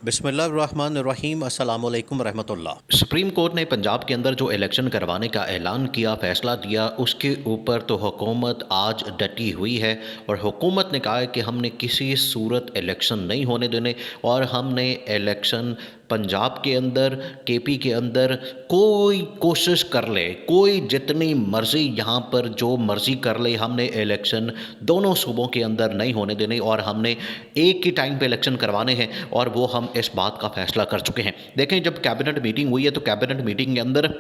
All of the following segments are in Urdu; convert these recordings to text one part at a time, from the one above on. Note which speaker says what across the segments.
Speaker 1: بسم اللہ الرحمن الرحیم۔ السلام علیکم ورحمۃ اللہ۔
Speaker 2: سپریم کورٹ نے پنجاب کے اندر جو الیکشن کروانے کا اعلان کیا، فیصلہ دیا، اس کے اوپر تو حکومت آج ڈٹی ہوئی ہے، اور حکومت نے کہا ہے کہ ہم نے کسی صورت الیکشن نہیں ہونے دینے، اور ہم نے الیکشن پنجاب کے اندر، کے پی کے اندر کوئی کوشش کر لے، کوئی جتنی مرضی یہاں پر جو مرضی کر لے، ہم نے الیکشن دونوں صوبوں کے اندر نہیں ہونے دینے، اور ہم نے ایک ہی ٹائم پہ الیکشن کروانے ہیں، اور وہ ہم اس بات کا فیصلہ کر چکے ہیں۔ دیکھیں، جب کیبنٹ میٹنگ ہوئی ہے تو کیبنٹ میٹنگ کے اندر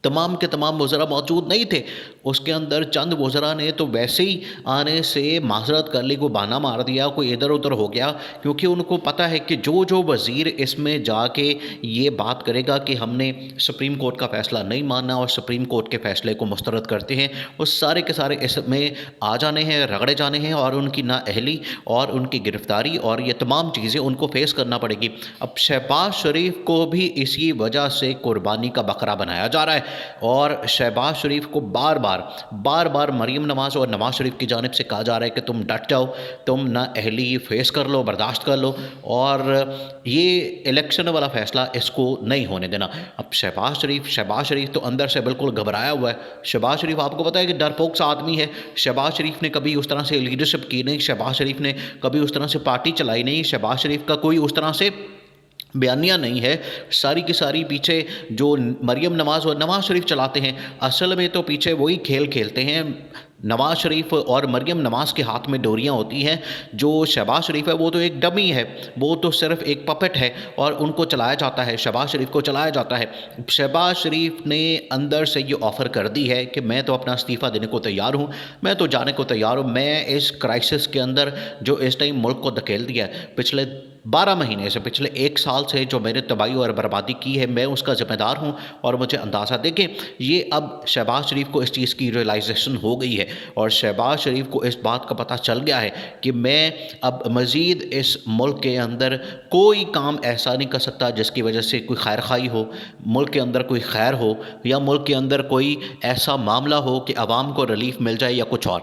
Speaker 2: تمام کے تمام وزراء موجود نہیں تھے۔ اس کے اندر چند وزراء نے تو ویسے ہی آنے سے معذرت کر لی، کوئی بہانہ مار دیا، کوئی ادھر ادھر ہو گیا، کیونکہ ان کو پتہ ہے کہ جو وزیر اس میں جا کے یہ بات کرے گا کہ ہم نے سپریم کورٹ کا فیصلہ نہیں ماننا اور سپریم کورٹ کے فیصلے کو مسترد کرتے ہیں، وہ سارے کے سارے اس میں آ جانے ہیں، رگڑے جانے ہیں، اور ان کی نااہلی اور ان کی گرفتاری اور یہ تمام چیزیں ان کو فیس کرنا پڑے گی۔ اب شہباز شریف کو بھی اسی وجہ سے قربانی کا بکرا بنایا جا رہا ہے، اور شہباز شریف کو بار بار مریم نواز اور نواز شریف کی جانب سے کہا جا رہا ہے کہ تم ڈٹ جاؤ، تم نااہلی فیس کر لو، برداشت کر لو، اور یہ الیکشن والا فیصلہ اس کو نہیں ہونے دینا۔ اب شہباز شریف تو اندر سے بالکل گھبرایا ہوا ہے۔ شہباز شریف آپ کو پتہ ہے کہ ڈرپوک سا آدمی ہے۔ شہباز شریف نے کبھی اس طرح سے لیڈرشپ کی نہیں، شہباز شریف نے کبھی اس طرح سے پارٹی چلائی نہیں، شہباز شریف کا کوئی اس طرح سے بیانیہ نہیں ہے۔ ساری کی ساری پیچھے جو مریم نواز اور نواز شریف چلاتے ہیں، اصل میں تو پیچھے وہی کھیل کھیلتے ہیں۔ نواز شریف اور مریم نواز کے ہاتھ میں ڈوریاں ہوتی ہیں، جو شہباز شریف ہے وہ تو ایک ڈمی ہے، وہ تو صرف ایک پپٹ ہے، اور ان کو چلایا جاتا ہے، شہباز شریف کو چلایا جاتا ہے۔ شہباز شریف نے اندر سے یہ آفر کر دی ہے کہ میں تو اپنا استعفیٰ دینے کو تیار ہوں، میں تو جانے کو تیار ہوں، میں اس کرائسس کے اندر جو اس ٹائم ملک کو دھکیل دیا ہے، پچھلے 12 مہینے سے، پچھلے ایک سال سے جو میں نے تباہی اور بربادی کی ہے، میں اس کا ذمہ دار ہوں، اور مجھے اندازہ دیکھیں، یہ اب شہباز شریف کو اس چیز کی ریئلائزیشن ہو گئی ہے، اور شہباز شریف کو اس بات کا پتہ چل گیا ہے کہ میں اب مزید اس ملک کے اندر کوئی کام ایسا نہیں کر سکتا جس کی وجہ سے کوئی خیر خواہی ہو، ملک کے اندر کوئی خیر ہو، یا ملک کے اندر کوئی ایسا معاملہ ہو کہ عوام کو ریلیف مل جائے یا کچھ اور۔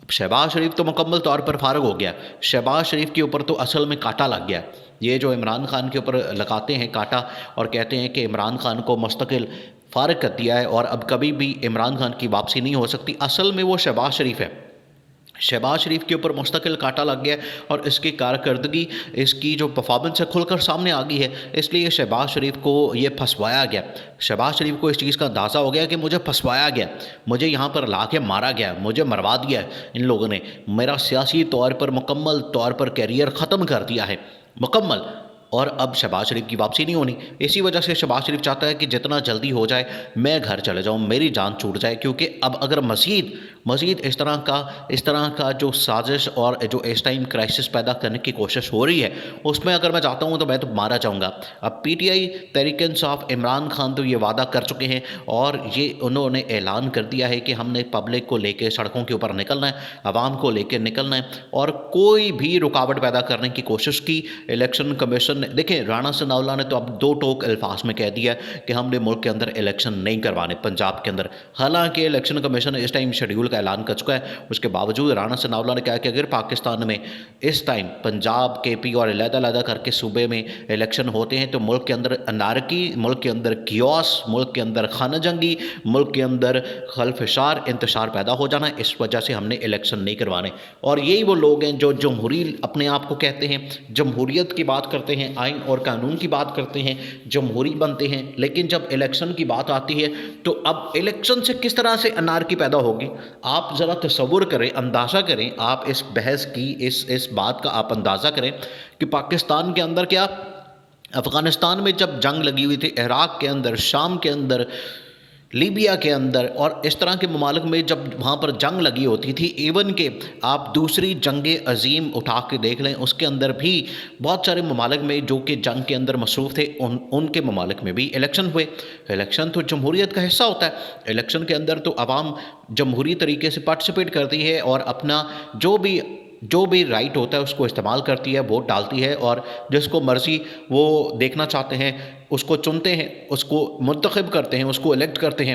Speaker 2: شہباز شریف تو مکمل طور پر فارغ ہو گیا۔ شہباز شریف کے اوپر تو اصل میں کانٹا لگ گیا۔ یہ جو عمران خان کے اوپر لگاتے ہیں کانٹا، اور کہتے ہیں کہ عمران خان کو مستقل فارغ کر دیا ہے اور اب کبھی بھی عمران خان کی واپسی نہیں ہو سکتی، اصل میں وہ شہباز شریف ہے۔ شہباز شریف کے اوپر مستقل کانٹا لگ گیا، اور اس کی کارکردگی، اس کی جو پرفارمنس ہے کھل کر سامنے آ گئی ہے، اس لیے شہباز شریف کو یہ پھنسوایا گیا۔ شہباز شریف کو اس چیز کا اندازہ ہو گیا کہ مجھے پھنسوایا گیا، مجھے یہاں پر لا کے مارا گیا، مجھے مروا دیا ہے ان لوگوں نے، میرا سیاسی طور پر مکمل طور پر کیریئر ختم کر دیا ہے، مکمل، اور اب شہباز شریف کی واپسی نہیں ہونی۔ اسی وجہ سے شہباز شریف چاہتا ہے کہ جتنا جلدی ہو جائے میں گھر چلے جاؤں، میری جان چھوٹ جائے، کیونکہ اب اگر مزید اس طرح کا جو سازش اور جو اس ٹائم کرائسس پیدا کرنے کی کوشش ہو رہی ہے، اس میں اگر میں جاتا ہوں تو میں تو مارا جاؤں گا۔ اب P T I, Tehreek Insaf, Imran Khan تو یہ وعدہ کر چکے ہیں، اور یہ انہوں نے اعلان کر دیا ہے کہ ہم نے پبلک کو لے کے سڑکوں کے اوپر نکلنا ہے، عوام کو لے کے نکلنا ہے، اور کوئی بھی رکاوٹ پیدا کرنے کی کوشش کی الیکشن کمیشن نے۔ دیکھیں، رانا ثناءاللہ نے تو اب دو ٹوک الفاظ میں کہہ دیا کہ ہم نے ملک کے اندر الیکشن نہیں کروانے پنجاب کے اندر، حالانکہ الیکشن کمیشن اس ٹائم شیڈیول کا اعلان کر چکا ہے۔ اس کے باوجود رانا ثناءاللہ نے کہا کہ اگر پاکستان میں اس ٹائم پنجاب، کے پی اور علیحدہ کر کے صوبے میں الیکشن ہوتے ہیں تو ملک کے اندر انارکی، ملک کے اندر کیوس، ملک کے اندر خانہ جنگی، ملک کے اندر خلفشار، انتشار پیدا ہو جانا ہے، اس وجہ سے ہم نے الیکشن نہیں کروانے۔ اور یہی وہ لوگ ہیں جو جمہوری اپنے آپ کو کہتے ہیں، جمہوریت کی بات کرتے ہیں، آئین اور قانون کی بات کرتے ہیں، جمہوری بنتے ہیں، لیکن جب الیکشن کی بات آتی ہے تو اب الیکشن سے کس طرح سے انارکی پیدا ہوگی، آپ ذرا تصور کریں، اندازہ کریں، آپ اس بحث کی اس بات کا آپ اندازہ کریں کہ پاکستان کے اندر کیا، افغانستان میں جب جنگ لگی ہوئی تھی، عراق کے اندر، شام کے اندر، لیبیا کے اندر، اور اس طرح کے ممالک میں جب وہاں پر جنگ لگی ہوتی تھی، ایون کہ آپ دوسری جنگ عظیم اٹھا کے دیکھ لیں، اس کے اندر بھی بہت سارے ممالک میں جو کہ جنگ کے اندر مصروف تھے، ان کے ممالک میں بھی الیکشن ہوئے۔ الیکشن تو جمہوریت کا حصہ ہوتا ہے، الیکشن کے اندر تو عوام جمہوری طریقے سے پارٹیسپیٹ کرتی ہے، اور اپنا جو بھی رائٹ ہوتا ہے اس کو استعمال کرتی ہے، ووٹ ڈالتی ہے، اور جس کو مرضی وہ دیکھنا چاہتے ہیں اس کو چنتے ہیں، اس کو منتخب کرتے ہیں، اس کو الیکٹ کرتے ہیں۔